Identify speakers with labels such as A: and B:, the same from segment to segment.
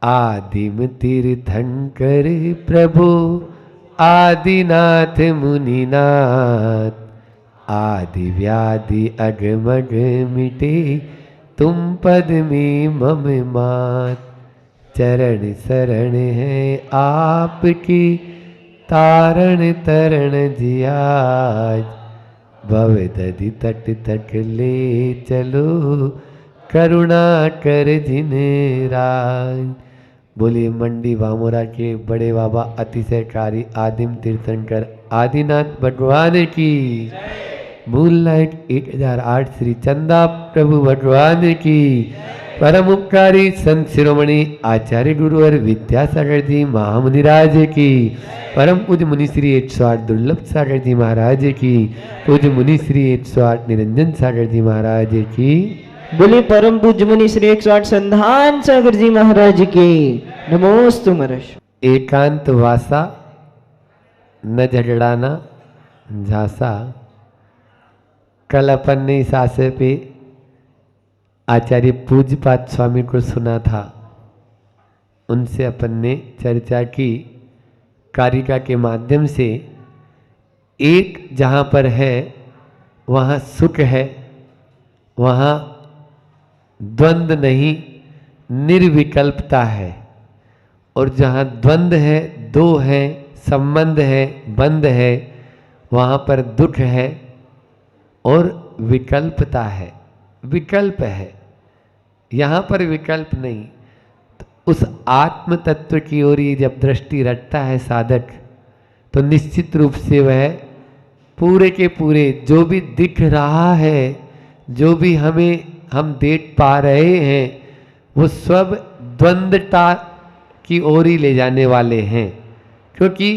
A: आदिम तीर्थंकर प्रभु आदिनाथ मुनिनाथ, आदि व्याधि अगमग मिटे तुम पद में मम मात। चरण शरण है आपकी तारण तरण जियाज, भव दधि तट तक ले चलो करुणा कर जिन राज। बोलिए मंडी वामोरा के बड़े बाबा अतिशयकारी आदिम तीर्थंकर आदिनाथ भगवान की, मूनलाइट 1008 श्री चंदा प्रभु भगवान की, परम उपकारी संत शिरोमणि आचार्य गुरुवर विद्यासागर जी महामुनिराज की, परम पूज्य मुनि श्री 108 दुर्लभ सागर जी महाराज की, पूज्य मुनि श्री 108 निरंजन सागर जी महाराज की।
B: बोले परम पूज्य मुनि श्री 108 संधान सागर जी महाराज की। नमोस्तु महर्ष।
A: एकांत वासा न झगड़ाना झांसा। कल अपन ने इस आशय पे आचार्य पूज्यपाद स्वामी को सुना था, उनसे अपन ने चर्चा की कारिका के माध्यम से। एक जहाँ पर है वहाँ सुख है, वहाँ द्वंद्व नहीं निर्विकल्पता है, और जहाँ द्वंद्व है, दो है, संबंध है, बंध है, वहाँ पर दुख है और विकल्पता है, विकल्प है। यहाँ पर विकल्प नहीं। तो उस आत्म तत्व की ओर जब दृष्टि रखता है साधक, तो निश्चित रूप से वह पूरे के पूरे जो भी दिख रहा है, जो भी हम देख पा रहे हैं, वो सब द्वंद्वता की ओर ही ले जाने वाले हैं, क्योंकि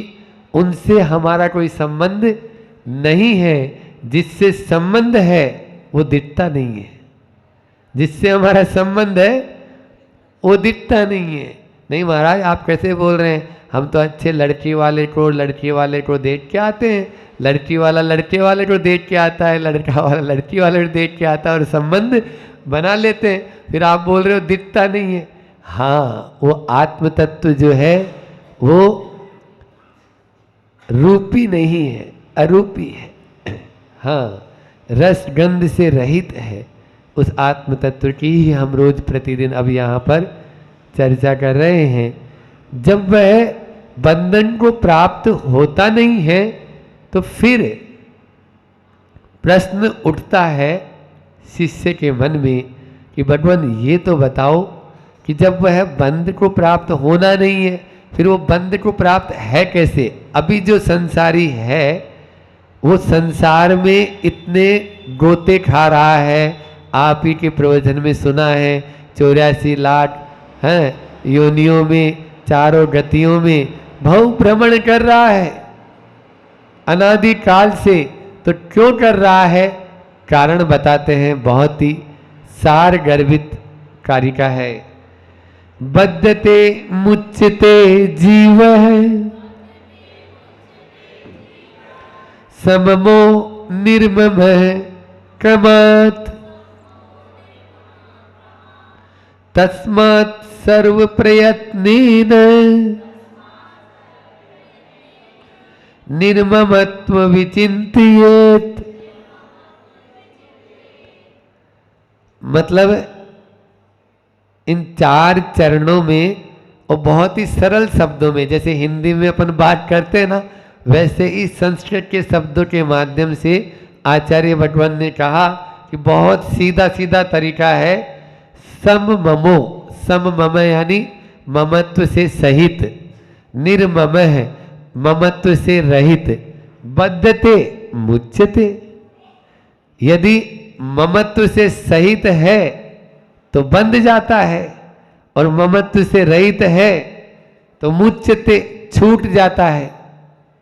A: उनसे हमारा कोई संबंध नहीं है। जिससे संबंध है वो दिखता नहीं है, जिससे हमारा संबंध है वो दिखता नहीं है। नहीं महाराज आप कैसे बोल रहे हैं, हम तो अच्छे लड़की वाले को देख के आते हैं, लड़की वाला लड़के वाले को देख के आता है, लड़का वाला लड़की वाले को देख के आता है और संबंध बना लेते हैं। फिर आप बोल रहे हो दिखता नहीं है। हाँ, वो आत्म तत्व जो है वो रूपी नहीं है, अरूपी है। हाँ, रस गंध से रहित है। उस आत्म तत्व की ही हम रोज प्रतिदिन अब यहाँ पर चर्चा कर रहे हैं। जब वह बंधन को प्राप्त होता नहीं है, तो फिर प्रश्न उठता है शिष्य के मन में कि भगवान ये तो बताओ कि जब वह बंध को प्राप्त होना नहीं है, फिर वो बंध को प्राप्त है कैसे। अभी जो संसारी है वो संसार में इतने गोते खा रहा है। आप ही के प्रवचन में सुना है 84 लाख हैं योनियों में, चारों गतियों में भव भ्रमण कर रहा है अनादि काल से। तो क्यों कर रहा है, कारण बताते हैं, बहुत ही सार गर्भित कारिका है। बद्धते मुच्यते जीव सममो निर्मम क्रमात्, तस्मात् सर्व प्रयत्नेन निर्ममत्व विचिंतयेत्। मतलब इन 4 चरणों में और बहुत ही सरल शब्दों में, जैसे हिंदी में अपन बात करते हैं ना, वैसे ही संस्कृत के शब्दों के माध्यम से आचार्य भगवान ने कहा कि बहुत सीधा सीधा तरीका है। समममो, सममम यानी ममत्व से सहित, निर्मम है ममत्व से रहित, बद्धते मुच्यते। यदि ममत्व से सहित है तो बंध जाता है, और ममत्व से रहित है तो मुच्यते छूट जाता है,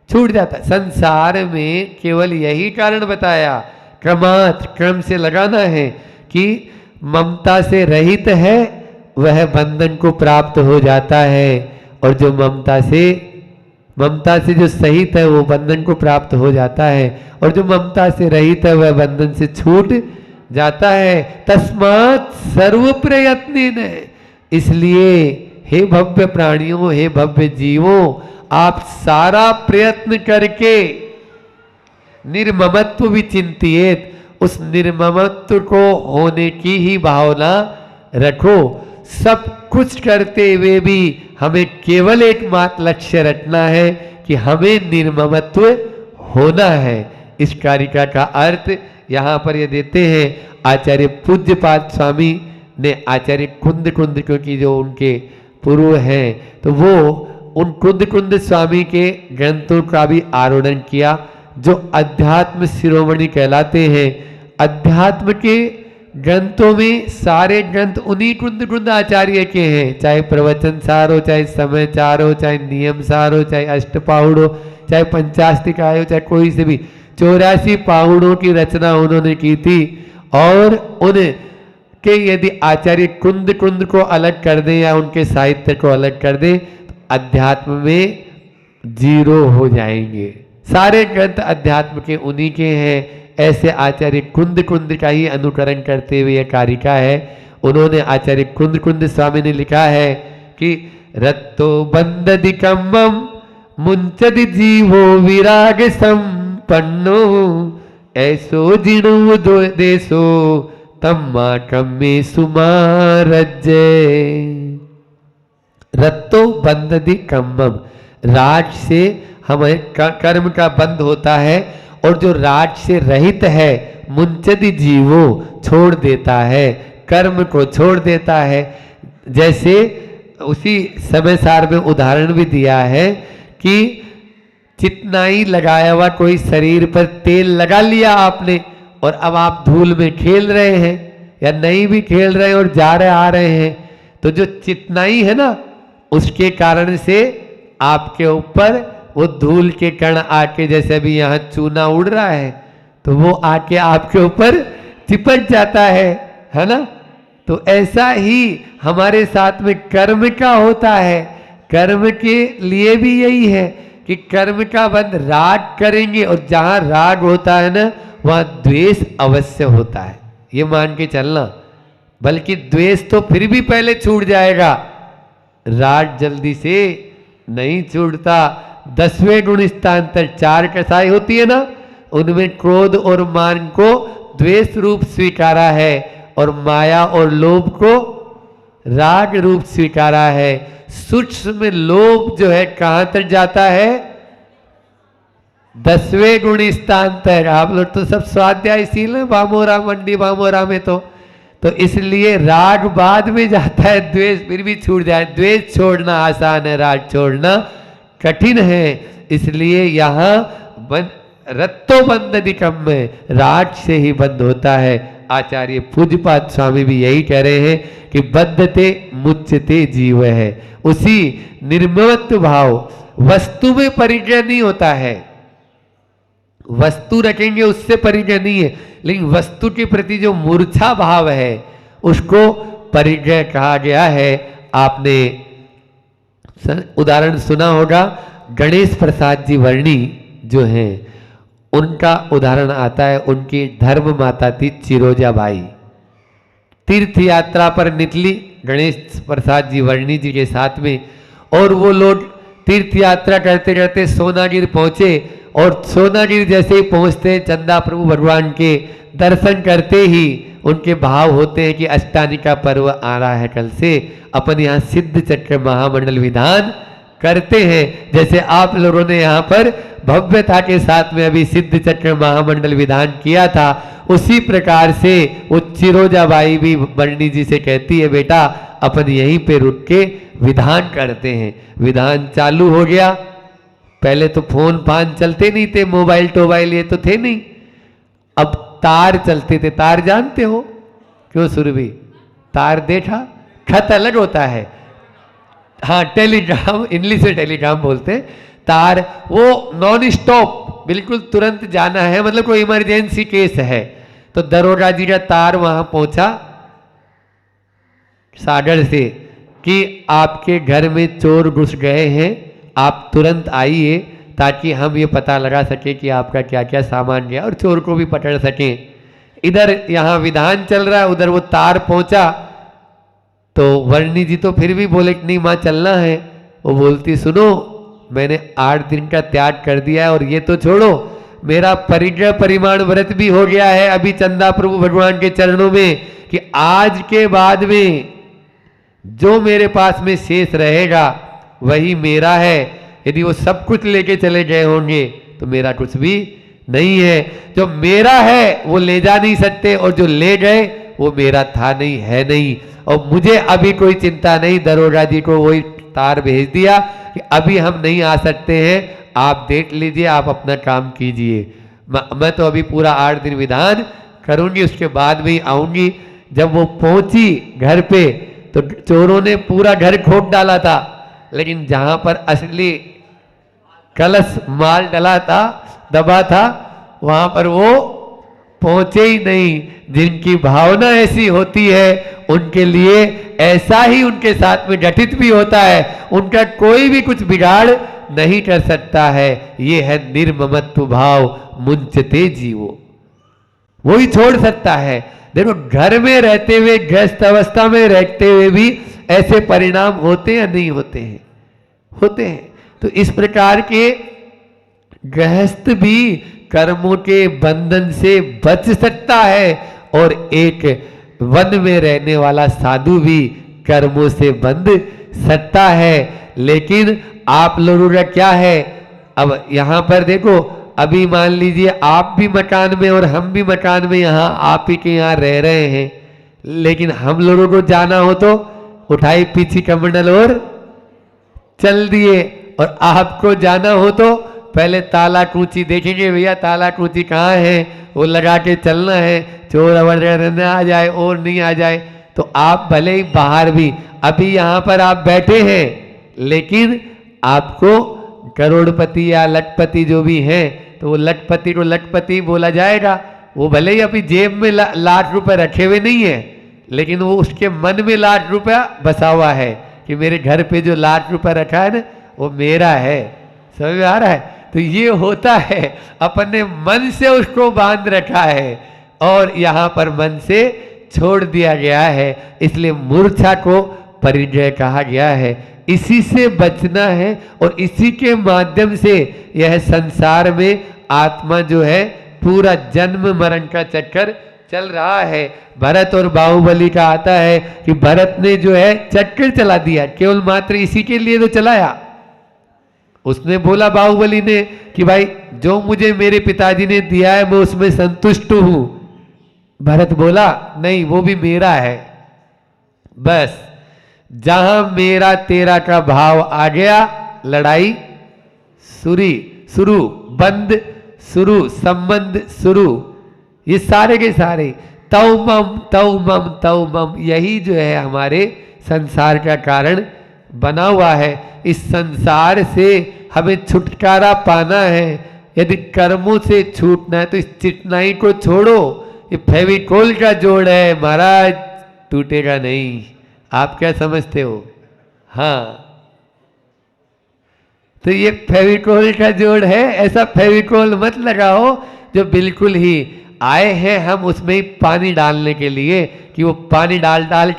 A: छूट जाता है। संसार में केवल यही कारण बताया, क्रमात् क्रम से लगाना है, कि ममता से रहित है वह बंधन को प्राप्त हो जाता है, और जो ममता से जो सहित है वो बंधन को प्राप्त हो जाता है, और जो ममता से रहित है वह बंधन से छूट जाता है। तस्मात् सर्व प्रयत्न, इसलिए हे भव्य प्राणियों, हे भव्य जीवों, आप सारा प्रयत्न करके निर्ममत्व विचिंतियेत, उस निर्ममत्व को होने की ही भावना रखो। सब कुछ करते हुए भी हमें केवल एकमात्र लक्ष्य रखना है कि हमें निर्ममत्व होना है। इस कारिका का अर्थ यहाँ पर ये देते हैं आचार्य पूज्यपाद स्वामी ने। आचार्य कुंद क्योंकि जो उनके पूर्व हैं, तो वो उन कुंद स्वामी के ग्रंथों का भी आरोहण किया, जो अध्यात्म शिरोमणि कहलाते हैं। अध्यात्म के ग्रंथों में सारे ग्रंथ उन्हीं कुंद आचार्य के हैं, चाहे प्रवचन सार हो, चाहे समय चार हो, चाहे नियम सार हो, चाहे अष्टपाहुड़ हो, चाहे पंचास्तिकाय हो, चाहे कोई से भी 84 पाहुड़ों की रचना उन्होंने की थी। और उनके यदि आचार्य कुंद को अलग कर दें या उनके साहित्य को अलग कर दें तो अध्यात्म में जीरो हो जाएंगे। सारे ग्रंथ अध्यात्म के उन्हीं के हैं। ऐसे आचार्य कुंद का ही अनुकरण करते हुए यह कारिका है। उन्होंने आचार्य कुंद स्वामी ने लिखा है कि रत्तो बंददिकम्मम मुंचदि जीवो विराग संपन्नो, ऐसो जिणु देशो तम्मा कम्मे सुमारज्जे। रत्तो बंददिकम्मम, राज से हमें कर्म का बंध होता है, और जो राज से रहित है मुंचदि जीवो, छोड़ देता है, कर्म को छोड़ देता है। जैसे उसी समय सार में उदाहरण भी दिया है कि चितनाई लगाया हुआ कोई शरीर पर तेल लगा लिया आपने, और अब आप धूल में खेल रहे हैं या नहीं भी खेल रहे हैं और जा रहे आ रहे हैं, तो जो चितनाई है ना, उसके कारण से आपके ऊपर वो धूल के कण आके, जैसे अभी यहाँ चूना उड़ रहा है, तो वो आके आपके ऊपर चिपक जाता है ना। तो ऐसा ही हमारे साथ में कर्म का होता है। कर्म के लिए भी यही है कि कर्म का बंध राग करेंगे, और जहाँ राग होता है ना वहाँ द्वेष अवश्य होता है, ये मान के चलना। बल्कि द्वेष तो फिर भी पहले छूट जाएगा, राग जल्दी से नहीं छूटता। 10वें गुण स्थान तक 4 कसाई होती है ना, उनमें क्रोध और मान को द्वेष रूप स्वीकारा है, और माया और लोभ को राग रूप स्वीकारा है। सूक्ष्म लोभ जो है कहां तक जाता है? 10वें गुण स्थान तक। आप लोग तो सब स्वाध्यायशील है, बामोरा मंडी बामोरा में तो इसलिए राग बाद में जाता है, द्वेष फिर भी छूट जाए। द्वेष छोड़ना आसान है, राग छोड़ना कठिन है। इसलिए यहाँ रत्तो बंध निकम में राग से ही बंद होता है। आचार्य पूज्यपाद स्वामी भी यही कह रहे हैं कि बद्धते मुच्यते जीव है। उसी निर्ममत्व भाव, वस्तु में परिग्रह नहीं होता है, वस्तु रखेंगे उससे परिग्रह नहीं है, लेकिन वस्तु के प्रति जो मूर्छा भाव है उसको परिग्रह कहा गया है। आपने उदाहरण सुना होगा, गणेश प्रसाद जी वर्णी जो हैं उनका उदाहरण आता है। उनकी धर्म माता थी चिरोजा बाई, तीर्थ यात्रा पर निकली गणेश प्रसाद जी वर्णी जी के साथ में, और वो लोग तीर्थ यात्रा करते करते सोनागिर पहुंचे, और सोनागिर जैसे ही पहुंचते चंदा प्रभु भगवान के दर्शन करते ही उनके भाव होते हैं कि अष्टानिका पर्व आ रहा है कल से, अपन यहाँ सिद्ध चक्र महामंडल विधान करते हैं। जैसे आप लोगों ने यहाँ पर भव्यता के साथ में अभी सिद्ध चक्र महामंडल विधान किया था, उसी प्रकार से वो चिरोजा बाई भी बरनी जी से कहती है, बेटा अपन यहीं पे रुक के विधान करते हैं। विधान चालू हो गया। पहले तो फोन फान चलते नहीं थे, मोबाइल टोबाइल ये तो थे नहीं, अब तार चलते थे। तार जानते हो क्यों सुरभि? तार देखा, खत अलग होता है, हाँ टेलीग्राम, इंग्लिश में टेलीग्राम बोलते हैं। तार वो नॉन स्टॉप, बिल्कुल तुरंत जाना है, मतलब कोई इमरजेंसी केस है तो दरोगा जी का तार वहां पहुंचा सागर से कि आपके घर में चोर घुस गए हैं, आप तुरंत आइए ताकि हम ये पता लगा सके कि आपका क्या क्या सामान गया और चोर को भी पकड़ सकें। इधर यहाँ विधान चल रहा है, उधर वो तार पहुंचा तो वर्णी जी तो फिर भी बोले कि नहीं माँ चलना है। वो बोलती सुनो, मैंने 8 दिन का त्याग कर दिया है और ये तो छोड़ो, मेरा परिग्रह परिमाण व्रत भी हो गया है अभी चंदा प्रभु भगवान के चरणों में कि आज के बाद में जो मेरे पास में शेष रहेगा वही मेरा है। यदि वो सब कुछ लेके चले गए होंगे तो मेरा कुछ भी नहीं है। जो मेरा है वो ले जा नहीं सकते और जो ले गए वो मेरा था नहीं, है नहीं। और मुझे अभी कोई चिंता नहीं, दरोगा जी को वही तार भेज दिया कि अभी हम नहीं आ सकते हैं, आप देख लीजिए, आप अपना काम कीजिए। मैं तो अभी पूरा 8 दिन विधान करूंगी, उसके बाद में ही आऊंगी। जब वो पहुंची घर पे तो चोरों ने पूरा घर खोद डाला था, लेकिन जहां पर असली कलश माल डला था, दबा था, वहां पर वो पहुंचे ही नहीं। जिनकी भावना ऐसी होती है उनके लिए ऐसा ही उनके साथ में घटित भी होता है, उनका कोई भी कुछ बिगाड़ नहीं कर सकता है। ये है निर्ममत्व भाव, मुंचते जीवो, वो ही छोड़ सकता है। देखो घर में रहते हुए, गृहस्थ अवस्था में रहते हुए भी ऐसे परिणाम होते या नहीं होते हैं? होते हैं। तो इस प्रकार के गृहस्थ भी कर्मों के बंधन से बच सकता है और एक वन में रहने वाला साधु भी कर्मों से बंध सकता है। लेकिन आप लोगों का क्या है, अब यहां पर देखो, अभी मान लीजिए आप भी मकान में और हम भी मकान में यहाँ आप ही के यहाँ रह रहे हैं, लेकिन हम लोगों को जाना हो तो उठाई पीछी कमंडल और चल दिए, और आपको जाना हो तो पहले ताला कुंची देखेंगे, भैया ताला कुंची कहाँ है, वो लगा के चलना है, चोर अवर न आ जाए और नहीं आ जाए। तो आप भले ही बाहर भी, अभी यहाँ पर आप बैठे हैं, लेकिन आपको करोड़पति या लखपति जो भी हैं, तो वो लखपति को लखपति बोला जाएगा। वो भले ही अभी जेब में लाख रुपए रखे हुए नहीं है, लेकिन वो उसके मन में लाख रुपया बसा हुआ है कि मेरे घर पे जो लाख रुपया रखा है ना वो मेरा है। समझ में आ रहा है? तो ये होता है, अपने मन से उसको बांध रखा है और यहाँ पर मन से छोड़ दिया गया है। इसलिए मूर्छा को परिग्रह कहा गया है। इसी से बचना है और इसी के माध्यम से यह संसार में आत्मा जो है पूरा जन्म मरण का चक्कर चल रहा है। भरत और बाहुबली का आता है कि भरत ने जो है चक्कर चला दिया, केवल मात्र इसी के लिए तो चलाया। उसने बोला बाहुबली ने कि भाई जो मुझे मेरे पिताजी ने दिया है मैं उसमें संतुष्ट हूं। भरत बोला नहीं, वो भी मेरा है। बस जहां मेरा तेरा का भाव आ गया, लड़ाई शुरू, बंद शुरू, संबंध शुरू। ये सारे के सारे तौ मम, यही जो है हमारे संसार का कारण बना हुआ है। इस संसार से हमें छुटकारा पाना है। यदि कर्मों से छूटना है तो इस चिकनाई को छोड़ो। ये फेविकोल का जोड़ है महाराज, टूटेगा नहीं। आप क्या समझते हो? हाँ, तो ये फेविकोल का जोड़ है। ऐसा फेविकोल मत लगाओ जो बिल्कुल ही आए हैं हम उसमें ही पानी डालने के लिए कि वो पानी डाल डाल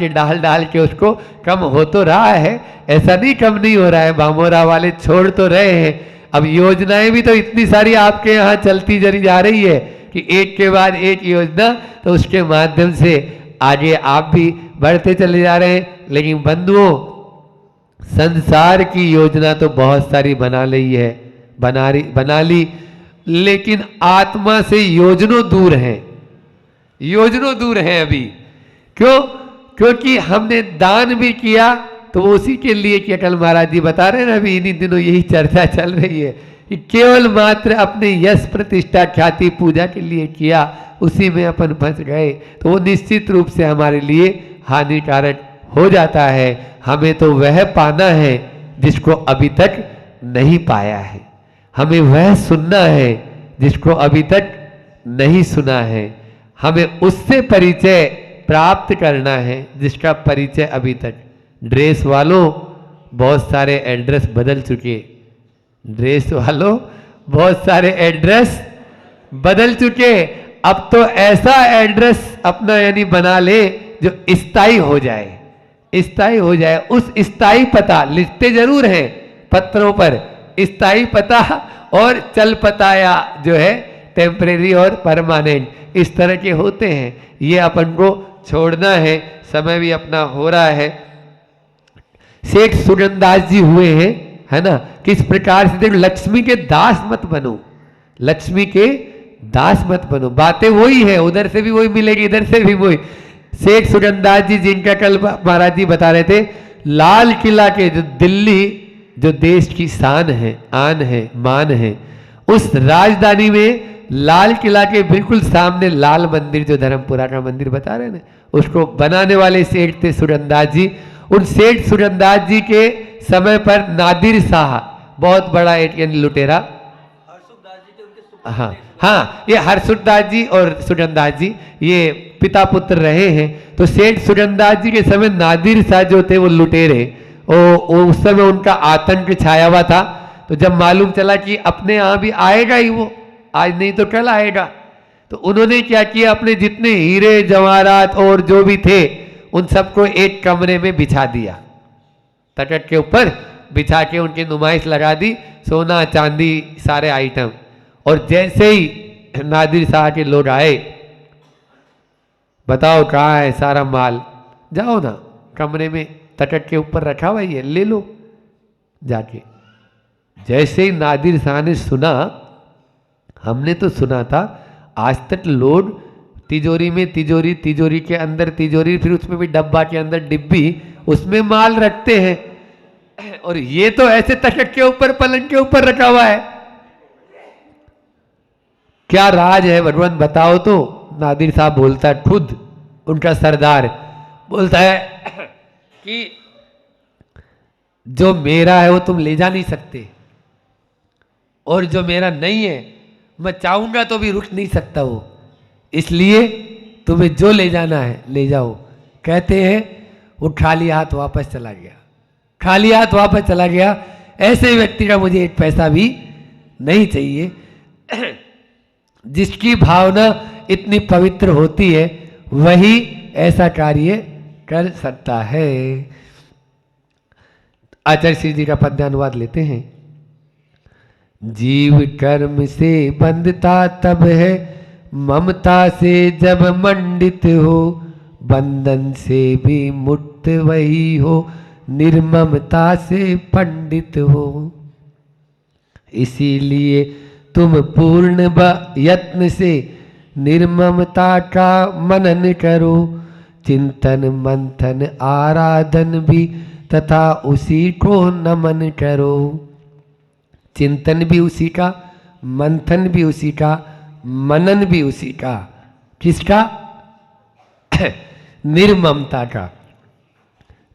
A: के उसको कम हो तो रहा है, ऐसा नहीं कम नहीं हो रहा है। बामोरा वाले छोड़ तो रहे हैं। अब योजनाएं भी तो इतनी सारी आपके यहाँ चलती जरी जा रही है कि एक के बाद एक योजना, तो उसके माध्यम से आगे आप भी बढ़ते चले जा रहे हैं। लेकिन बंधुओं, संसार की योजना तो बहुत सारी बना ली, लेकिन आत्मा से योजनों दूर हैं अभी। क्यों? क्योंकि हमने दान भी किया तो वो उसी के लिए कि अटल महाराज जी बता रहे हैं ना, अभी इन्हीं दिनों यही चर्चा चल रही है कि केवल मात्र अपने यश प्रतिष्ठा ख्याति पूजा के लिए किया, उसी में अपन फंस गए तो वो निश्चित रूप से हमारे लिए हानिकारक हो जाता है। हमें तो वह पाना है जिसको अभी तक नहीं पाया है। हमें वह सुनना है जिसको अभी तक नहीं सुना है। हमें उससे परिचय प्राप्त करना है जिसका परिचय अभी तक। ड्रेस वालों, बहुत सारे एड्रेस बदल चुके। ड्रेस वालों, बहुत सारे एड्रेस बदल चुके। अब तो ऐसा एड्रेस अपना यानी बना ले जो स्थायी हो जाए। स्थायी हो जाए, उस स्थायी पता लिखते जरूर हैं पत्रों पर, स्थायी पता और चल पता या जो है टेम्परेरी और परमानेंट, इस तरह के होते हैं। ये अपन को छोड़ना है, समय भी अपना हो रहा है। सेठ सुगंधास जी हुए हैं, है ना, किस प्रकार से देखो, लक्ष्मी के दास मत बनो, लक्ष्मी के दास मत बनो। बातें वही है, उधर से भी वही मिलेगी, इधर से भी वही। सेठ सुगंधास जी, जिनका कल महाराज जी बता रहे थे, लाल किला के जो दिल्ली जो देश की शान है, आन है, मान है, उस राजधानी में लाल किला के बिल्कुल सामने लाल मंदिर, जो धर्मपुरा का मंदिर बता रहे हैं, उसको बनाने वाले सेठ थे सुगंधास जी। उन सेठ सुगंधास जी के समय पर नादिर शाह, बहुत बड़ा एटियन लुटेरा, हाँ हाँ, ये हर्षुदास जी और सुगंधास जी ये पिता पुत्र रहे हैं। तो सेठ सुगंधास जी के समय नादिर शाह जो थे वो लुटेरे, उस समय उनका आतंक छाया हुआ था। तो जब मालूम चला कि अपने यहाँ भी आएगा ही वो, आज नहीं तो कल आएगा, तो उन्होंने क्या किया, अपने जितने हीरे जवाहरात और जो भी थे उन सबको एक कमरे में बिछा दिया, तटक के ऊपर बिछा के उनकी नुमाइश लगा दी, सोना चांदी सारे आइटम। और जैसे ही नादिर शाह के लोग आए, बताओ कहाँ है सारा माल, जाओ ना कमरे में तटक के ऊपर रखा हुआ है, ले लो जाके। जैसे ही नादिर शाह ने सुना, हमने तो सुना था आज तक लोग तिजोरी में तिजोरी, तिजोरी के अंदर तिजोरी, फिर उसमें भी डब्बा के अंदर डिब्बी, उसमें माल रखते हैं, और ये तो ऐसे तटक के ऊपर पलंग के ऊपर रखा हुआ है। क्या राज है भगवान बताओ तो। नादिर साहब बोलता है, खुद उनका सरदार बोलता है कि जो मेरा है वो तुम ले जा नहीं सकते, और जो मेरा नहीं है मैं चाहूंगा तो भी रुक नहीं सकता वो, इसलिए तुम्हें जो ले जाना है ले जाओ। कहते हैं वो खाली हाथ वापस चला गया, खाली हाथ वापस चला गया। ऐसे व्यक्ति का मुझे एक पैसा भी नहीं चाहिए। जिसकी भावना इतनी पवित्र होती है वही ऐसा कार्य कर सकता है। आचार्य श्री जी का पद्यानुवाद लेते हैं। जीव कर्म से बंधता तब है, ममता से जब मंडित हो, बंधन से भी मुक्त वही हो, निर्ममता से पंडित हो। इसीलिए तुम पूर्ण यत्न से निर्ममता का मनन करो, चिंतन मंथन आराधन भी तथा उसी को नमन करो। चिंतन भी उसी का, मंथन भी उसी का, मनन भी उसी का। किसका? निर्ममता का।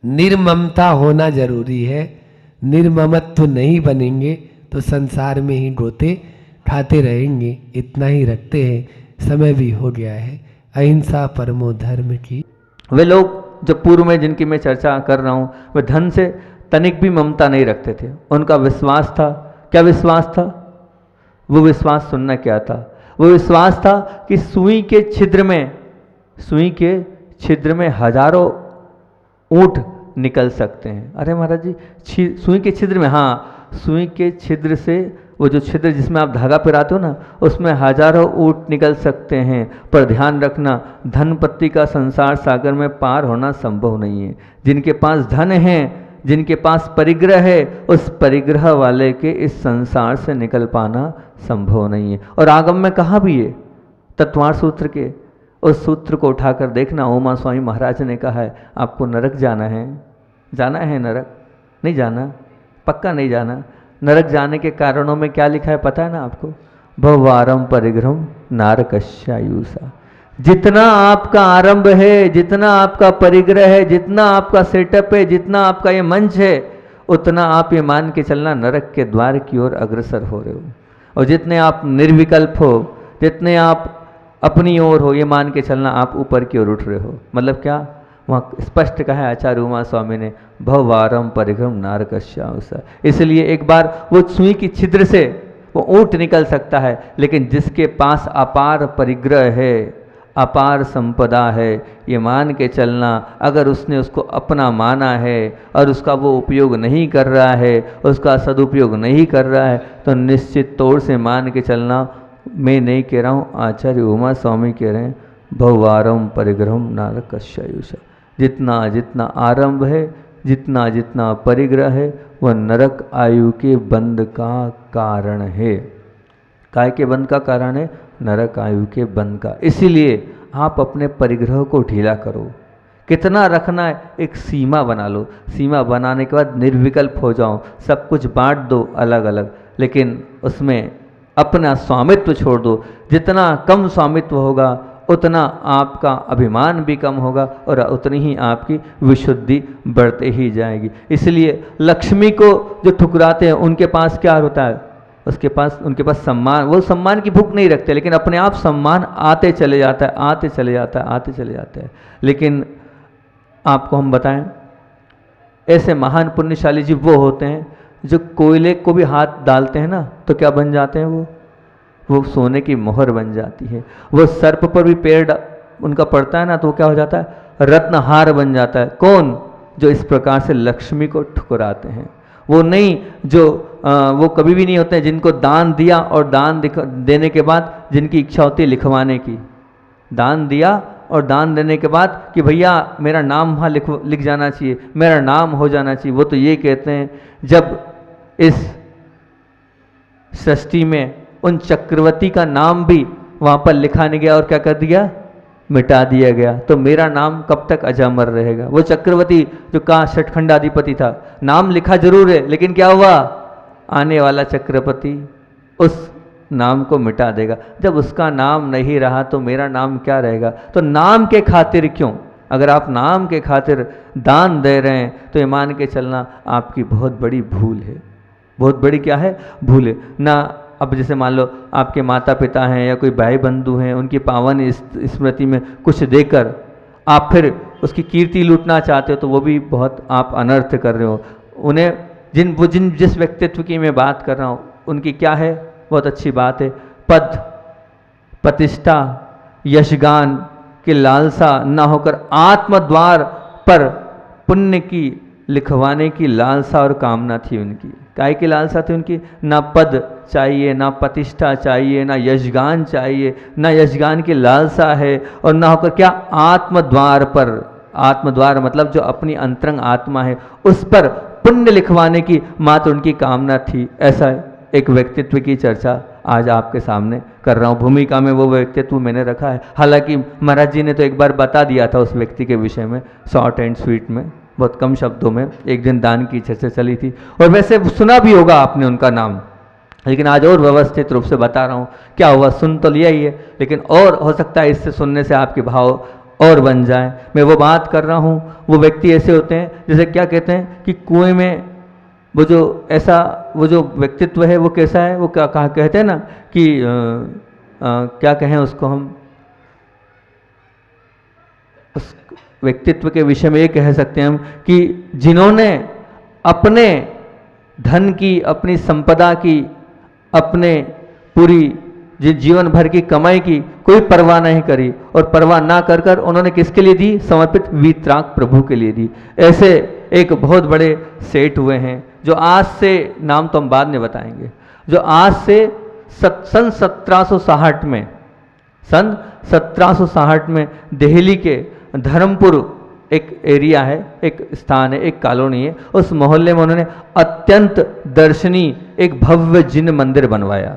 A: निर्ममता होना जरूरी है। निर्ममत्व नहीं बनेंगे तो संसार में ही गोते खाते रहेंगे। इतना ही रखते हैं, समय भी हो गया है। अहिंसा परमो धर्म की।
C: वे लोग जो पूर्व में जिनकी मैं चर्चा कर रहा हूँ, वे धन से तनिक भी ममता नहीं रखते थे। उनका विश्वास था। क्या विश्वास था? वो विश्वास सुनना क्या था? वो विश्वास था कि सुई के छिद्र में हजारों ऊंट निकल सकते हैं। अरे महाराज जी, सुई के छिद्र में, हाँ, सुई के छिद्र से, वो जो छिद्र जिसमें आप धागा पिराते हो ना, उसमें हजारों ऊंट निकल सकते हैं। पर ध्यान रखना, धनपति का संसार सागर में पार होना संभव नहीं है। जिनके पास धन है, जिनके पास परिग्रह है, उस परिग्रह वाले के इस संसार से निकल पाना संभव नहीं है। और आगम में कहा भी है, तत्वार सूत्र के उस सूत्र को उठाकर देखना। उमा स्वामी महाराज ने कहा है, आपको नरक जाना है। जाना है नरक? नहीं जाना, पक्का नहीं जाना। नरक जाने के कारणों में क्या लिखा है पता है ना आपको? भवारम परिग्रहम नारकस्यायुषा। जितना आपका आरंभ है, जितना आपका परिग्रह है, जितना आपका सेटअप है, जितना आपका ये मंच है, उतना आप ये मान के चलना नरक के द्वार की ओर अग्रसर हो रहे हो। और जितने आप निर्विकल्प हो, जितने आप अपनी ओर हो, ये मान के चलना आप ऊपर की ओर उठ रहे हो। मतलब क्या? वहाँ स्पष्ट कहा है आचार्य उमा स्वामी ने, भववारम परिग्रहम नारकस्यायुषा। इसलिए एक बार वो सुई की छिद्र से वो ऊंट निकल सकता है, लेकिन जिसके पास अपार परिग्रह है, अपार संपदा है, ये मान के चलना। अगर उसने उसको अपना माना है और उसका वो उपयोग नहीं कर रहा है, उसका सदुपयोग नहीं कर रहा है, तो निश्चित तौर से मान के चलना। मैं नहीं कह रहा हूँ, आचार्य उमा स्वामी कह रहे हैं, भववारम परिग्रहम नरकस्यायुषा। जितना जितना आरंभ है, जितना जितना परिग्रह है, वह नरक आयु के बंध का कारण है। काय के बंध का कारण है? नरक आयु के बंध का। इसीलिए आप अपने परिग्रह को ढीला करो। कितना रखना है, एक सीमा बना लो। सीमा बनाने के बाद निर्विकल्प हो जाओ, सब कुछ बांट दो अलग अलग, लेकिन उसमें अपना स्वामित्व छोड़ दो। जितना कम स्वामित्व होगा उतना आपका अभिमान भी कम होगा और उतनी ही आपकी विशुद्धि बढ़ते ही जाएगी। इसलिए लक्ष्मी को जो ठुकराते हैं उनके पास क्या होता है? उनके पास सम्मान, वो सम्मान की भूख नहीं रखते, लेकिन अपने आप सम्मान आते चले जाता है, आते चले जाता है, आते चले जाता है। लेकिन आपको हम बताएं, ऐसे महान पुण्यशाली जी वो होते हैं जो कोयले को भी हाथ डालते हैं ना, तो क्या बन जाते हैं? वो सोने की मोहर बन जाती है। वो सर्प पर भी पैर उनका पड़ता है ना, तो वो क्या हो जाता है? रत्नहार बन जाता है। कौन? जो इस प्रकार से लक्ष्मी को ठुकराते हैं। वो नहीं जो वो कभी भी नहीं होते हैं जिनको दान दिया और दान देने के बाद जिनकी इच्छा होती है लिखवाने की। दान दिया और दान देने के बाद कि भैया मेरा नाम वहाँ लिख जाना चाहिए, मेरा नाम हो जाना चाहिए। वो तो ये कहते हैं, जब इस सृष्टि में उन चक्रवर्ती का नाम भी वहाँ पर लिखा नहीं गया और क्या कर दिया? मिटा दिया गया, तो मेरा नाम कब तक अजर रहेगा? वो चक्रवर्ती जो का षटखंडाधिपति था, नाम लिखा जरूर है, लेकिन क्या हुआ? आने वाला चक्रवर्ती उस नाम को मिटा देगा। जब उसका नाम नहीं रहा तो मेरा नाम क्या रहेगा? तो नाम के खातिर क्यों? अगर आप नाम के खातिर दान दे रहे हैं तो ये मान के चलना आपकी बहुत बड़ी भूल है। बहुत बड़ी क्या है? भूल है ना। अब जैसे मान लो आपके माता पिता हैं या कोई भाई बंधु हैं, उनकी पावन स्मृति में कुछ देकर आप फिर उसकी कीर्ति लूटना चाहते हो, तो वो भी बहुत आप अनर्थ कर रहे हो। उन्हें जिस व्यक्तित्व की मैं बात कर रहा हूँ, उनकी क्या है? बहुत अच्छी बात है, पद प्रतिष्ठा यशगान की लालसा ना होकर आत्मद्वार पर पुण्य की लिखवाने की लालसा और कामना थी उनकी। काय की लालसा थी उनकी? ना पद चाहिए, ना प्रतिष्ठा चाहिए, ना यशगान चाहिए, ना यशगान की लालसा है, और ना होकर क्या? आत्मद्वार पर। आत्मद्वार मतलब जो अपनी अंतरंग आत्मा है उस पर पुण्य लिखवाने की मात्र उनकी कामना थी। ऐसा एक व्यक्तित्व की चर्चा आज आपके सामने कर रहा हूँ। भूमिका में वो व्यक्तित्व मैंने रखा है। हालांकि महाराज जी ने तो एक बार बता दिया था उस व्यक्ति के विषय में, शॉर्ट एंड स्वीट में, बहुत कम शब्दों में। एक दिन दान की चर्चा चली थी और वैसे सुना भी होगा आपने उनका नाम, लेकिन आज और व्यवस्थित रूप से बता रहा हूँ। क्या हुआ? सुन तो लिया ही है, लेकिन और हो सकता है इससे सुनने से आपके भाव और बन जाए। मैं वो बात कर रहा हूँ, वो व्यक्ति ऐसे होते हैं जैसे क्या कहते हैं कि कुएं में वो जो व्यक्तित्व है वो कैसा है? वो क्या कहते हैं ना कि क्या कहें उसको हम, उस व्यक्तित्व के विषय में ये कह सकते हैं हम कि जिन्होंने अपने धन की, अपनी संपदा की, अपने पूरी जीवन भर की कमाई की कोई परवाह नहीं करी, और परवाह ना कर कर उन्होंने किसके लिए दी? समर्पित वीतराग प्रभु के लिए दी। ऐसे एक बहुत बड़े सेठ हुए हैं जो आज से, नाम तो हम बाद में बताएंगे, जो आज से सन 1760 में दिल्ली के धर्मपुर एक एरिया है, एक स्थान है, एक कॉलोनी है, उस मोहल्ले में उन्होंने अत्यंत दर्शनीय एक भव्य जिन मंदिर बनवाया।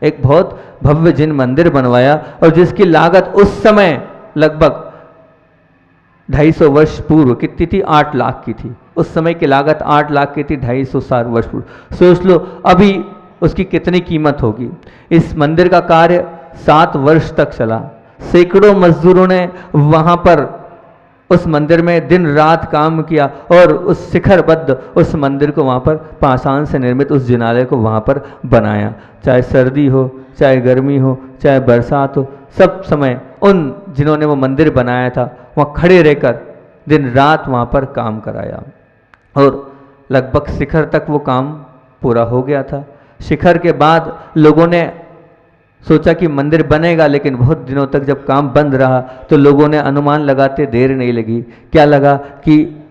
C: एक बहुत भव्य जिन मंदिर बनवाया, और जिसकी लागत उस समय लगभग 250 वर्ष पूर्व कितनी थी? 8 लाख की थी। उस समय की लागत 8 लाख की थी, 250 वर्ष पूर्व। सोच लो अभी उसकी कितनी कीमत होगी। इस मंदिर का कार्य 7 वर्ष तक चला। सैकड़ों मजदूरों ने वहां पर उस मंदिर में दिन रात काम किया, और उस शिखरबद्ध उस मंदिर को वहाँ पर पाषाण से निर्मित उस जिनालय को वहाँ पर बनाया। चाहे सर्दी हो, चाहे गर्मी हो, चाहे बरसात हो, सब समय उन जिन्होंने वो मंदिर बनाया था वहाँ खड़े रहकर दिन रात वहाँ पर काम कराया, और लगभग शिखर तक वो काम पूरा हो गया था। शिखर के बाद लोगों ने सोचा कि मंदिर बनेगा, लेकिन बहुत दिनों तक जब काम बंद रहा तो लोगों ने अनुमान लगाते देर नहीं लगी। क्या लगा कि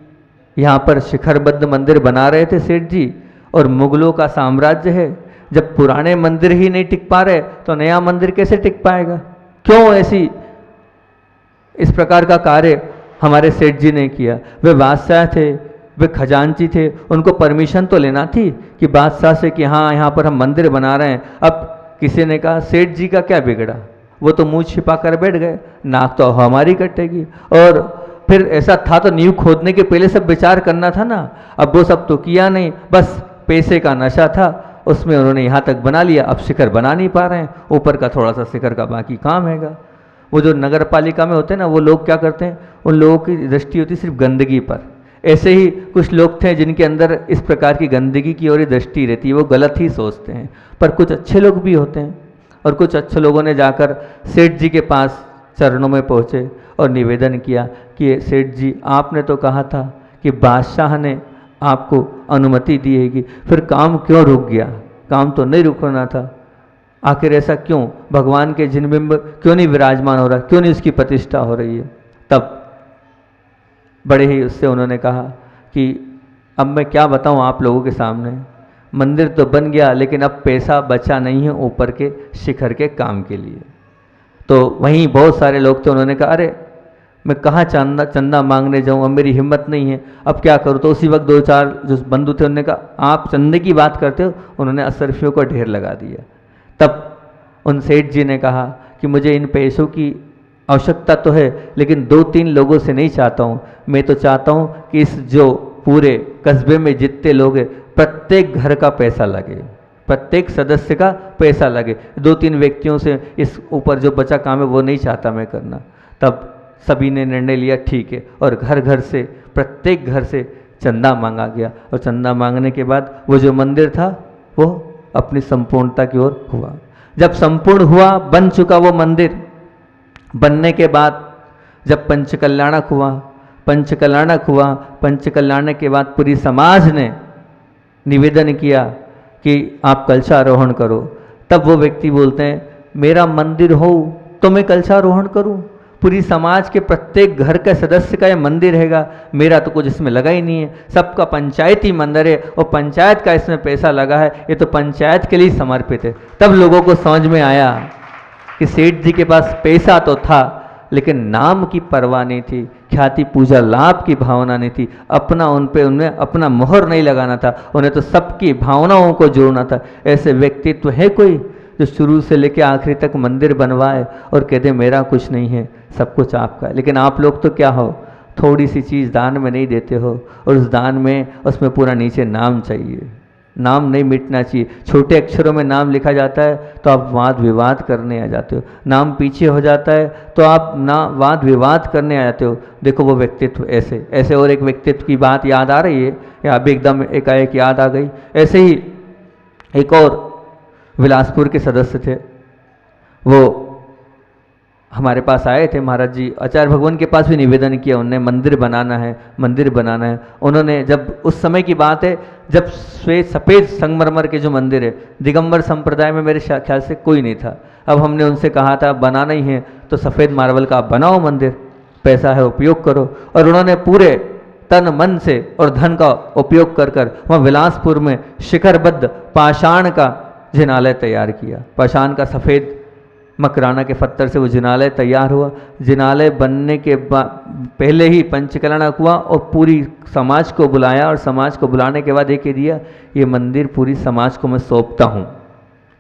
C: यहाँ पर शिखरबद्ध मंदिर बना रहे थे सेठ जी, और मुगलों का साम्राज्य है, जब पुराने मंदिर ही नहीं टिक पा रहे तो नया मंदिर कैसे टिक पाएगा। क्यों ऐसी इस प्रकार का कार्य हमारे सेठ जी ने किया। वे बादशाह थे, वे खजांची थे, उनको परमिशन तो लेना थी कि बादशाह से कि हाँ यहाँ पर हम मंदिर बना रहे हैं। अब किसी ने कहा सेठ जी का क्या बिगड़ा, वो तो मुंह छिपा कर बैठ गए, नाक तो हमारी कटेगी। और फिर ऐसा था तो नींव खोदने के पहले सब विचार करना था ना। अब वो सब तो किया नहीं, बस पैसे का नशा था, उसमें उन्होंने यहाँ तक बना लिया। अब शिखर बना नहीं पा रहे हैं, ऊपर का थोड़ा सा शिखर का बाकी काम हैगा। वो जो नगर पालिका में होते हैं ना, वो लोग क्या करते हैं, उन लोगों की दृष्टि होती है सिर्फ गंदगी पर। ऐसे ही कुछ लोग थे जिनके अंदर इस प्रकार की गंदगी की ओर ही दृष्टि रहती है, वो गलत ही सोचते हैं। पर कुछ अच्छे लोग भी होते हैं, और कुछ अच्छे लोगों ने जाकर सेठ जी के पास चरणों में पहुँचे और निवेदन किया कि सेठ जी, आपने तो कहा था कि बादशाह ने आपको अनुमति दी है कि फिर काम क्यों रुक गया। काम तो नहीं रुकना था, आखिर ऐसा क्यों, भगवान के जिनबिंब क्यों नहीं विराजमान हो रहा, क्यों नहीं उसकी प्रतिष्ठा हो रही है। तब बड़े ही उससे उन्होंने कहा कि अब मैं क्या बताऊं आप लोगों के सामने, मंदिर तो बन गया लेकिन अब पैसा बचा नहीं है ऊपर के शिखर के काम के लिए। तो वहीं बहुत सारे लोग थे, उन्होंने कहा अरे मैं कहाँ चंदा मांगने जाऊँ, अब मेरी हिम्मत नहीं है, अब क्या करूँ। तो उसी वक्त दो चार जो बंधु थे उन्होंने कहा आप चंदे की बात करते हो, उन्होंने असरफियों को ढेर लगा दिया। तब उन सेठ जी ने कहा कि मुझे इन पैसों की आवश्यकता तो है, लेकिन 2-3 लोगों से नहीं चाहता हूँ, मैं तो चाहता हूँ कि इस जो पूरे कस्बे में जितने लोग हैं प्रत्येक घर का पैसा लगे, प्रत्येक सदस्य का पैसा लगे। 2-3 व्यक्तियों से इस ऊपर जो बचा काम है वो नहीं चाहता मैं करना। तब सभी ने निर्णय लिया ठीक है, और घर घर से, प्रत्येक घर से चंदा मांगा गया, और चंदा मांगने के बाद वो जो मंदिर था वो अपनी संपूर्णता की ओर हुआ। जब संपूर्ण हुआ, बन चुका वो मंदिर, बनने के बाद जब पंचकल्याणक हुआ, पंचकल्याणक के बाद पूरी समाज ने निवेदन किया कि आप कलशारोहण करो। तब वो व्यक्ति बोलते हैं मेरा मंदिर हो तो मैं कलशारोहण करूं, पूरी समाज के प्रत्येक घर का सदस्य का ये मंदिर हैगा, मेरा तो कुछ इसमें लगा ही नहीं है, सबका पंचायती मंदिर है और पंचायत का इसमें पैसा लगा है, ये तो पंचायत के लिए समर्पित है। तब लोगों को समझ में आया कि सेठ जी के पास पैसा तो था लेकिन नाम की परवाह नहीं थी, ख्याति पूजा लाभ की भावना नहीं थी, अपना उनमें अपना मोहर नहीं लगाना था, उन्हें तो सबकी भावनाओं को जोड़ना था। ऐसे व्यक्तित्व है कोई जो शुरू से लेकर आखिरी तक मंदिर बनवाए और कह दे मेरा कुछ नहीं है, सब कुछ आपका है। लेकिन आप लोग तो क्या हो, थोड़ी सी चीज़ दान में नहीं देते हो, और उस दान में उसमें पूरा नीचे नाम चाहिए, नाम नहीं मिटना चाहिए। छोटे अक्षरों में नाम लिखा जाता है तो आप वाद विवाद करने आ जाते हो, नाम पीछे हो जाता है तो आप वाद विवाद करने आ जाते हो। देखो वो व्यक्तित्व ऐसे ऐसे। और एक व्यक्तित्व की बात याद आ रही है, या अभी एकदम एकाएक याद आ गई। ऐसे ही एक और बिलासपुर के सदस्य थे, वो हमारे पास आए थे, महाराज जी आचार्य भगवान के पास भी निवेदन किया, उन्होंने मंदिर बनाना है, मंदिर बनाना है। उन्होंने जब उस समय की बात है जब सफ़ेद संगमरमर के जो मंदिर है, दिगंबर संप्रदाय में मेरे ख्याल से कोई नहीं था। अब हमने उनसे कहा था बनाना ही है तो सफ़ेद मार्बल का आप बनाओ मंदिर, पैसा है उपयोग करो। और उन्होंने पूरे तन मन से और धन का उपयोग कर कर वहाँ बिलासपुर में शिखरबद्ध पाषाण का जिनालय तैयार किया। पाषाण का सफ़ेद मकराना के पत्थर से वो जिनालय तैयार हुआ। जिनालय बनने के पहले ही पंचकल्याणक हुआ और पूरी समाज को बुलाया, और समाज को बुलाने के बाद एक ही दिया, ये मंदिर पूरी समाज को मैं सौंपता हूँ,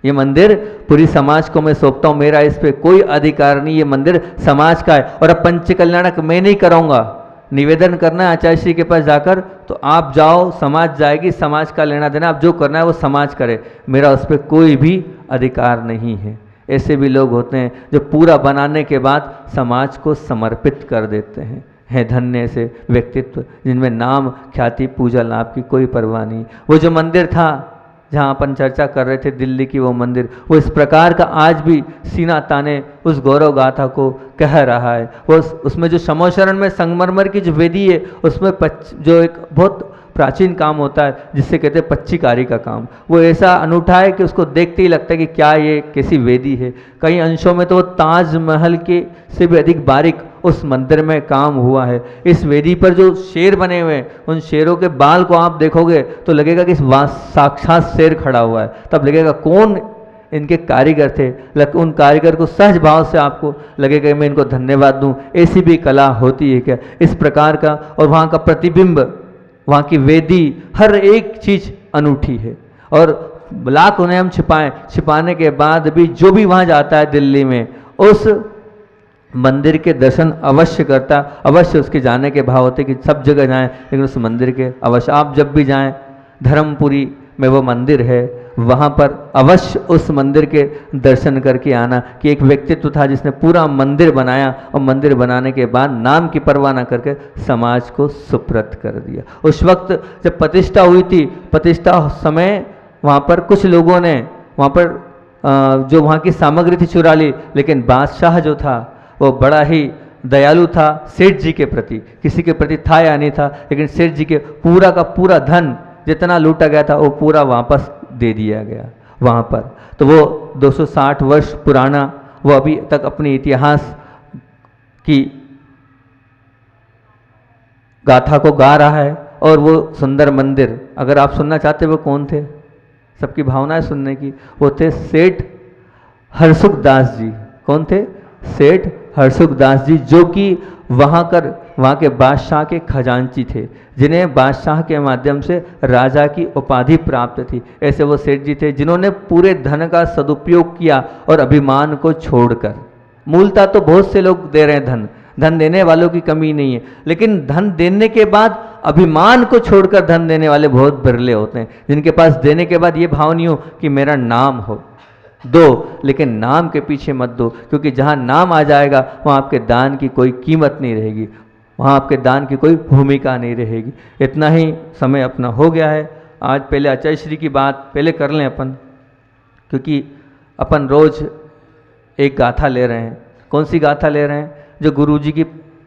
C: ये मंदिर पूरी समाज को मैं सौंपता हूँ, मेरा इस पर कोई अधिकार नहीं, ये मंदिर समाज का है। और अब पंचकल्याणक मैं नहीं कराऊंगा, निवेदन करना है आचार्य श्री के पास जाकर तो आप जाओ, समाज जाएगी, समाज का लेना देना, आप जो करना है वो समाज करे, मेरा उस पर कोई भी अधिकार नहीं है। ऐसे भी लोग होते हैं जो पूरा बनाने के बाद समाज को समर्पित कर देते हैं धन्य से व्यक्तित्व जिनमें नाम ख्याति पूजा लाभ की कोई परवाह नहीं। वो जो मंदिर था जहाँ अपन चर्चा कर रहे थे दिल्ली की, वो मंदिर वो इस प्रकार का आज भी सीना ताने उस गौरव गाथा को कह रहा है। वो उसमें जो समोशरण में संगमरमर की जो वेदी है उसमें जो एक बहुत प्राचीन काम होता है जिससे कहते हैं पच्चीकारी का काम। वो ऐसा अनूठा है कि उसको देखते ही लगता है कि क्या ये कैसी वेदी है। कई अंशों में तो वो ताजमहल के से भी अधिक बारीक उस मंदिर में काम हुआ है। इस वेदी पर जो शेर बने हुए हैं, उन शेरों के बाल को आप देखोगे तो लगेगा कि साक्षात शेर खड़ा हुआ है, तब लगेगा कौन इनके कारीगर थे। उन कारीगर को सहज भाव से आपको लगेगा कि मैं इनको धन्यवाद दूं। ऐसी भी कला होती है क्या, इस प्रकार का। और वहाँ का प्रतिबिंब, वहाँ की वेदी, हर एक चीज़ अनूठी है। और लाख उन्हें हम छिपाने के बाद भी जो भी वहाँ जाता है दिल्ली में, उस मंदिर के दर्शन अवश्य करता, अवश्य उसके जाने के भाव होते कि सब जगह जाएं, लेकिन उस मंदिर के अवश्य, आप जब भी जाएं, धर्मपुरी में वो मंदिर है, वहाँ पर अवश्य उस मंदिर के दर्शन करके आना। कि एक व्यक्तित्व था जिसने पूरा मंदिर बनाया और मंदिर बनाने के बाद नाम की परवाह न करके समाज को सुप्रत कर दिया। उस वक्त जब प्रतिष्ठा हुई थी, प्रतिष्ठा समय वहाँ पर कुछ लोगों ने वहाँ पर जो वहाँ की सामग्री थी चुरा ली, लेकिन बादशाह जो था वो बड़ा ही दयालु था सेठ जी के प्रति। किसी के प्रति था या नहीं था, लेकिन सेठ जी के पूरा का पूरा धन जितना लूटा गया था वो पूरा वापस दे दिया गया वहाँ पर। तो वो 260 वर्ष पुराना, वो अभी तक अपने इतिहास की गाथा को गा रहा है। और वो सुंदर मंदिर, अगर आप सुनना चाहते वो कौन थे, सबकी भावनाएं सुनने की, वो थे सेठ हरसुखदास जी। कौन थे? सेठ हरसुखदास जी, जो कि वहाँ के बादशाह के खजांची थे, जिन्हें बादशाह के माध्यम से राजा की उपाधि प्राप्त थी। ऐसे वो सेठ जी थे जिन्होंने पूरे धन का सदुपयोग किया और अभिमान को छोड़कर। मूलतः तो बहुत से लोग दे रहे हैं धन देने वालों की कमी नहीं है, लेकिन धन देने के बाद अभिमान को छोड़कर धन देने वाले बहुत बिरले होते हैं, जिनके पास देने के बाद ये भाव नहीं हो कि मेरा नाम हो। दो, लेकिन नाम के पीछे मत दो, क्योंकि जहाँ नाम आ जाएगा वहाँ आपके दान की कोई कीमत नहीं रहेगी, वहाँ आपके दान की कोई भूमिका नहीं रहेगी। इतना ही समय अपना हो गया है। आज पहले आचार्य श्री की बात पहले कर लें अपन, क्योंकि अपन रोज एक गाथा ले रहे हैं। कौन सी गाथा ले रहे हैं? जो गुरु जी की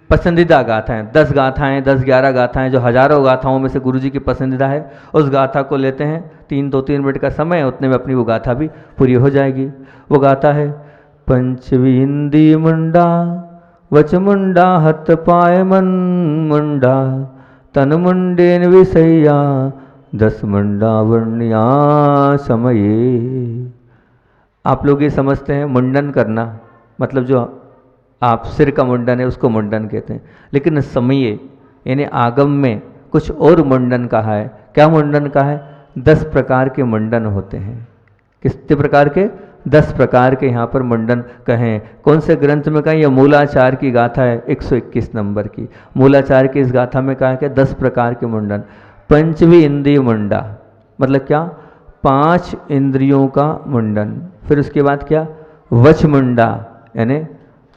C: पसंदीदा गाथाएं, 10 गाथाएं, 10-11 गाथाएं, जो हजारों गाथाओं में से गुरु जी की पसंदीदा है, उस गाथा को लेते हैं। 2-3 मिनट का समय है, उतने में अपनी वो गाथा भी पूरी हो जाएगी। वो गाथा है, पंचविंदी मुंडा वच मुंडा हत पाए मन मुंडा तन मुंडेन विसैया 10 मुंडा वर्णिया समये। आप लोग ये समझते हैं मुंडन करना मतलब जो आप सिर का मुंडन है उसको मुंडन कहते हैं, लेकिन समय यानी आगम में कुछ और मुंडन कहा है। क्या मुंडन कहा है? 10 प्रकार के मुंडन होते हैं। कितने प्रकार के? 10 प्रकार के यहाँ पर मुंडन कहें। कौन से ग्रंथ में कहें? यह मूलाचार की गाथा है 121 नंबर की। मूलाचार की इस गाथा में कहा है 10 प्रकार के मुंडन। पंचवी इंद्रिय मुंडा मतलब क्या? 5 इंद्रियों का मुंडन। फिर उसके बाद क्या? वच मुंडा यानी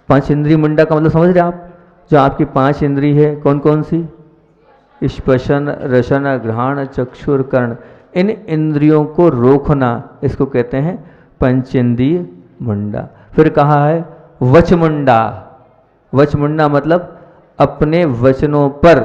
C: 5 इंद्रिय मुंडा का मतलब समझ रहे आप? जो आपकी 5 इंद्रिय है, कौन कौन सी? स्पर्शन, रसन, घ्राण, चक्षुर, कर्ण। इन इंद्रियों को रोकना, इसको कहते हैं पंचेंद्रिय मुंडा। फिर कहा है वच मुंडा। वच मुंडा मतलब अपने वचनों पर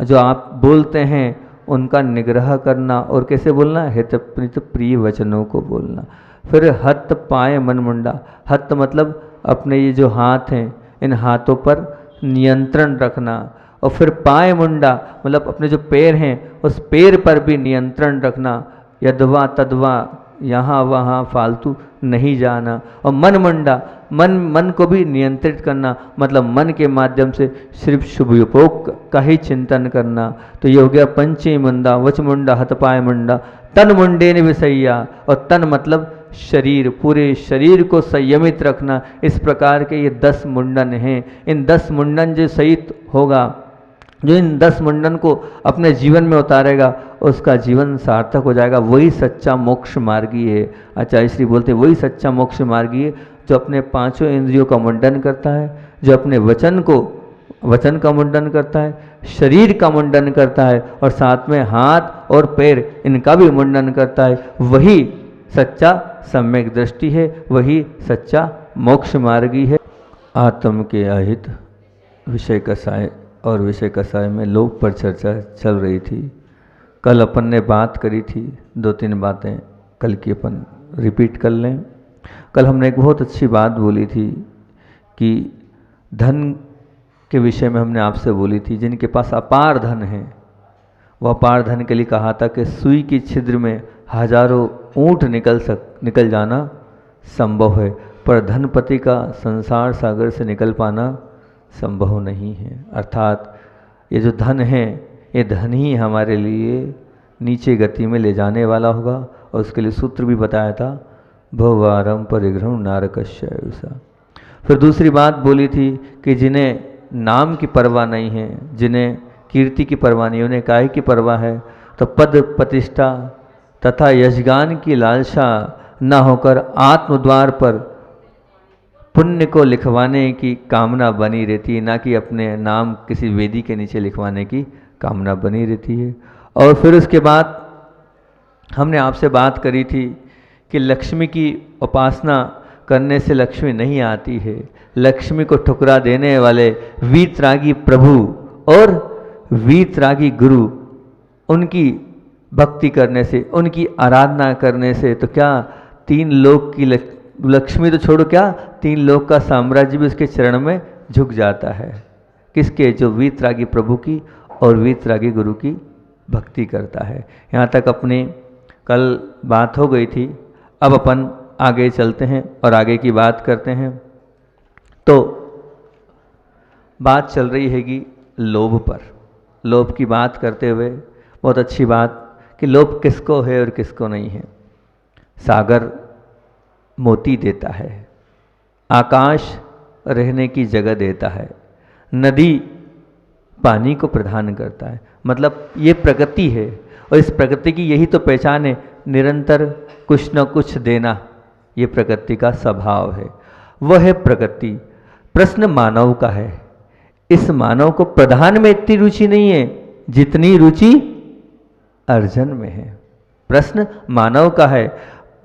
C: जो आप बोलते हैं उनका निग्रह करना। और कैसे बोलना? हित प्रिय वचनों को बोलना। फिर हत पाए मन मुंडा। हत मतलब अपने ये जो हाथ हैं इन हाथों पर नियंत्रण रखना। और फिर पाए मुंडा मतलब अपने जो पैर हैं उस पैर पर भी नियंत्रण रखना। यदवा तदवा यहाँ वहाँ फालतू नहीं जाना। और मन मुंडा मन को भी नियंत्रित करना मतलब मन के माध्यम से सिर्फ शुभ उपयोग का ही चिंतन करना। तो ये हो गया पंचे मुंडा, वच मुंडा, हत पाए मुंडा, तन मुंडे ने विसैया। और तन मतलब शरीर, पूरे शरीर को संयमित रखना। इस प्रकार के ये 10 मुंडन हैं। इन 10 मुंडन जो सहित होगा, जो इन 10 मुंडन को अपने जीवन में उतारेगा उसका जीवन सार्थक हो जाएगा। वही सच्चा मोक्ष मार्गी है। आचार्य श्री बोलते वही सच्चा मोक्ष मार्गी है जो अपने 5 इंद्रियों का मुंडन करता है, जो अपने वचन का मुंडन करता है, शरीर का मुंडन करता है और साथ में हाथ और पैर इनका भी मुंडन करता है। वही सच्चा सम्यक दृष्टि है, वही सच्चा मोक्ष मार्गी है। आत्म के अहित विषय कसाय और विषय कसाय में लोक पर चर्चा चल रही थी। कल अपन ने बात करी थी, 2-3 बातें कल की अपन रिपीट कर लें। कल हमने एक बहुत अच्छी बात बोली थी कि धन के विषय में हमने आपसे बोली थी, जिनके पास अपार धन है वह अपार धन के लिए कहा था कि सुई की छिद्र में हजारों ऊंट निकल जाना संभव है, पर धनपति का संसार सागर से निकल पाना संभव नहीं है। अर्थात ये जो धन है, ये धन ही हमारे लिए नीचे गति में ले जाने वाला होगा। और उसके लिए सूत्र भी बताया था, भवारम परिग्रहण नारकस्य ऐसा। फिर दूसरी बात बोली थी कि जिन्हें नाम की परवाह नहीं है, जिन्हें कीर्ति की परवाह नहीं, उन्हें काहे की परवाह है, तो पद प्रतिष्ठा तथा यशगान की लालसा न होकर आत्मद्वार पर पुण्य को लिखवाने की कामना बनी रहती है, ना कि अपने नाम किसी वेदी के नीचे लिखवाने की कामना बनी रहती है। और फिर उसके बाद हमने आपसे बात करी थी कि लक्ष्मी की उपासना करने से लक्ष्मी नहीं आती है। लक्ष्मी को ठुकरा देने वाले वीतरागी प्रभु और वीतरागी गुरु, उनकी भक्ति करने से, उनकी आराधना करने से तो क्या 3 लोक की लक्ष्मी तो छोड़ो, क्या 3 लोक का साम्राज्य भी उसके चरण में झुक जाता है। किसके? जो वीतरागी प्रभु की और वीतरागी गुरु की भक्ति करता है। यहाँ तक अपनी कल बात हो गई थी। अब अपन आगे चलते हैं और आगे की बात करते हैं। तो बात चल रही हैगी लोभ पर। लोभ की बात करते हुए बहुत अच्छी बात कि लोभ किसको है और किसको नहीं है। सागर मोती देता है, आकाश रहने की जगह देता है, नदी पानी को प्रदान करता है। मतलब ये प्रकृति है और इस प्रकृति की यही तो पहचान है, निरंतर कुछ न कुछ देना। ये प्रकृति का स्वभाव है, वह है प्रकृति। प्रश्न मानव का है। इस मानव को प्रधान में इतनी रुचि नहीं है जितनी रुचि अर्जन में है। प्रश्न मानव का है।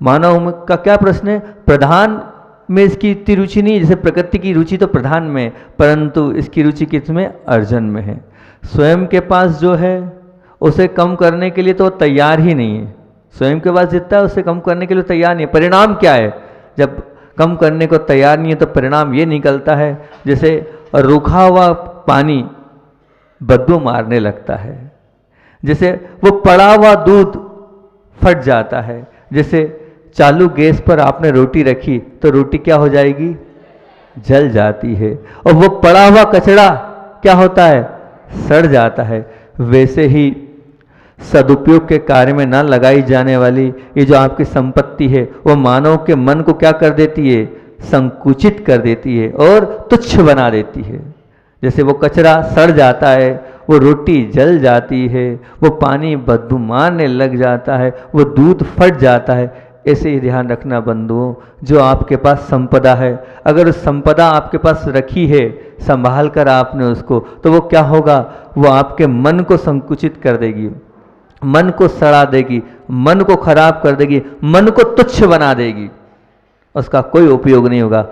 C: मानव का क्या प्रश्न है? प्रधान में इसकी इतनी रुचि नहीं है, जैसे प्रकृति की रुचि तो प्रधान में, परंतु इसकी रुचि किसमें? अर्जन में है। स्वयं के पास जो है उसे कम करने के लिए तो तैयार ही नहीं है। स्वयं के पास जितना है उसे कम करने के लिए तैयार नहीं है। परिणाम क्या है? जब कम करने को तैयार नहीं है तो परिणाम ये निकलता है, जैसे रूखा हुआ पानी बदबू मारने लगता है, जैसे वो पड़ा हुआ दूध फट जाता है, जैसे चालू गैस पर आपने रोटी रखी तो रोटी क्या हो जाएगी? जल जाती है। और वो पड़ा हुआ कचरा क्या होता है? सड़ जाता है। वैसे ही सदुपयोग के कार्य में न लगाई जाने वाली ये जो आपकी संपत्ति है, वो मानव के मन को क्या कर देती है? संकुचित कर देती है और तुच्छ बना देती है। जैसे वो कचरा सड़ जाता है, वो रोटी जल जाती है, वो पानी बदबू मारने लग जाता है, वो दूध फट जाता है। ऐसे ही ध्यान रखना बंधुओं, जो आपके पास संपदा है, अगर उस संपदा आपके पास रखी है, संभाल कर आपने उसको, तो वो क्या होगा? वो आपके मन को संकुचित कर देगी, मन को सड़ा देगी, मन को खराब कर देगी, मन को तुच्छ बना देगी। उसका कोई उपयोग नहीं होगा।